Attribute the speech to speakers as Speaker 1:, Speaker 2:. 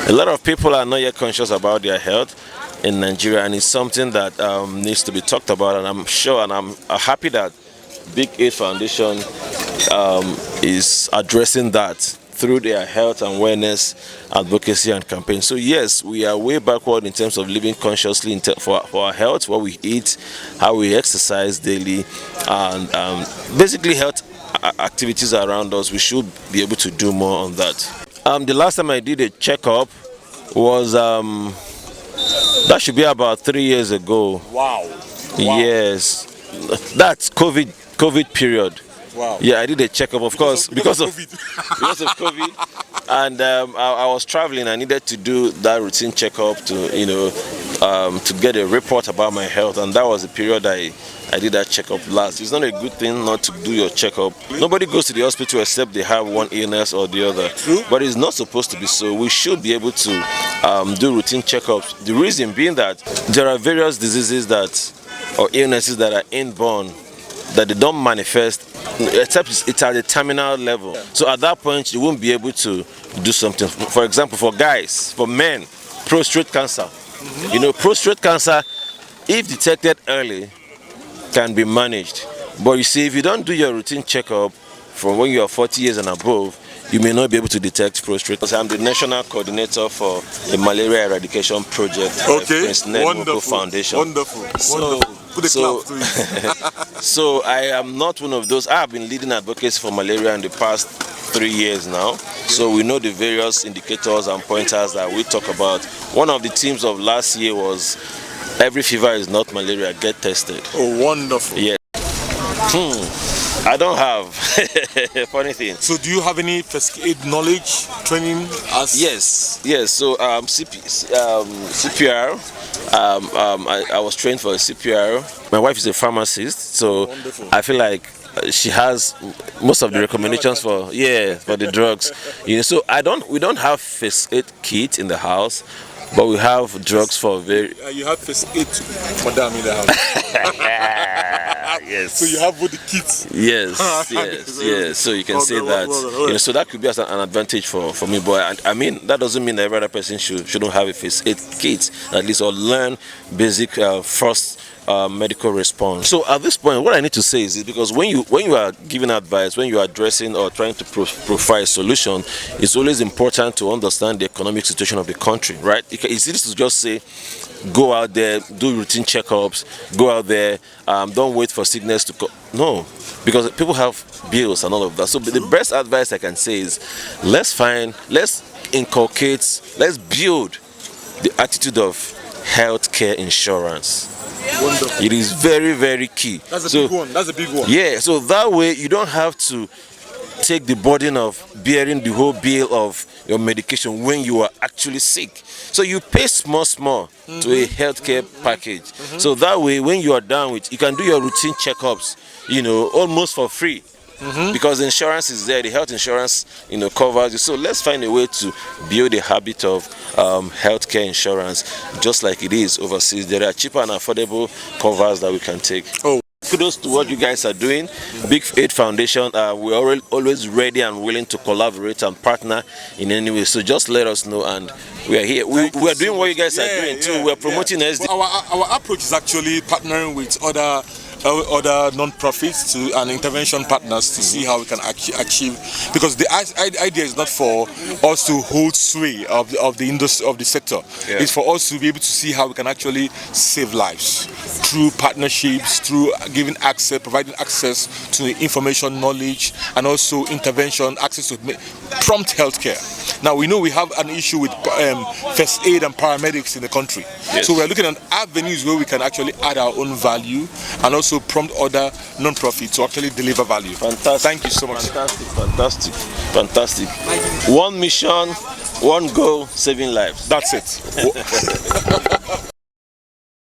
Speaker 1: A lot of people are not yet conscious about their health in Nigeria, and it's something that needs to be talked about. And I'm sure, and I'm happy that BIGAiD Foundation is addressing that through their health and wellness advocacy and campaign. So yes, we are way backward in terms of living consciously for our health, what we eat, how we exercise daily, and basically health activities around us. We should be able to do more on that. The last time I did a checkup was that should be about 3 years ago.
Speaker 2: Wow.
Speaker 1: Yes, that's COVID period.
Speaker 2: Wow.
Speaker 1: Yeah, I did a checkup, of course, because of
Speaker 2: COVID.
Speaker 1: because of COVID, and I was traveling. I needed to do that routine checkup to to get a report about my health, and that was the period I did that checkup last. It's not a good thing not to do your checkup. Nobody goes to the hospital except they have one illness or the other.
Speaker 2: True.
Speaker 1: But it's not supposed to be so. We should be able to do routine checkups. The reason being that there are various diseases or illnesses that are inborn, that they don't manifest except it's at the terminal level. So at that point you won't be able to do something. For example, for guys, for men, prostate cancer. Prostate cancer, if detected early, can be managed. But you see, if you don't do your routine checkup from when you are 40 years and above, you may not be able to detect prostate cancer. I'm the national coordinator for the malaria eradication project at Prince Network Foundation.
Speaker 2: Wonderful. Put a clap to it.
Speaker 1: So I am not one of those. I have been leading advocacy for malaria in the past 3 years now. So we know the various indicators and pointers that we talk about. One of the themes of last year was every fever is not malaria, get tested.
Speaker 2: Oh, wonderful.
Speaker 1: Yeah. I don't have. Funny thing.
Speaker 2: So do you have any first aid knowledge, training?
Speaker 1: Yes. So CPR. I was trained for a CPR. My wife is a pharmacist, so
Speaker 2: wonderful.
Speaker 1: I feel like she has most of the recommendations for the drugs. So we don't have first aid kit in the house, but we have drugs for
Speaker 2: you have first aid madam in the house.
Speaker 1: Yes.
Speaker 2: So you have both the kits.
Speaker 1: Yes. So you can say that. So that could be an advantage for me. But I mean, that doesn't mean that every other person shouldn't have a first aid kit, at least, or learn basic first medical response. So at this point, what I need to say is because when you are giving advice, when you are addressing or trying to provide a solution, it's always important to understand the economic situation of the country, right? It's easy to just say, go out there, do routine checkups, go out there, don't wait for sickness to come. No, because people have bills and all of that. So the best advice I can say is let's inculcate, let's build the attitude of healthcare insurance.
Speaker 2: Wonderful.
Speaker 1: It is very, very key.
Speaker 2: That's a big one. That's a big one.
Speaker 1: Yeah, so that way you don't have to take the burden of bearing the whole bill of your medication when you are actually sick. So you pay small to a healthcare package. So that way when you are done with, you can do your routine checkups, almost for free. Because the insurance is there, the health insurance, covers you. So let's find a way to build a habit of healthcare insurance, just like it is overseas. There are cheaper and affordable covers that we can take.
Speaker 2: Oh.
Speaker 1: Kudos to what you guys are doing. BIGAiD Foundation, we're always ready and willing to collaborate and partner in any way. So just let us know, and we are here. We are doing what you guys are doing too. We're promoting SD.
Speaker 2: Our approach is actually partnering with other non-profits and intervention partners to see how we can achieve, because the idea is not for us to hold sway of the industry, of the sector. It's for us to be able to see how we can actually save lives through partnerships, through providing access to information, knowledge, and also intervention, access to prompt healthcare. Now we know we have an issue with first aid and paramedics in the country. So we're looking at avenues where we can actually add our own value and also prompt other non-profits to actually deliver value.
Speaker 1: Fantastic.
Speaker 2: Thank you so much.
Speaker 1: Fantastic. One mission, one goal, saving lives.
Speaker 2: That's it.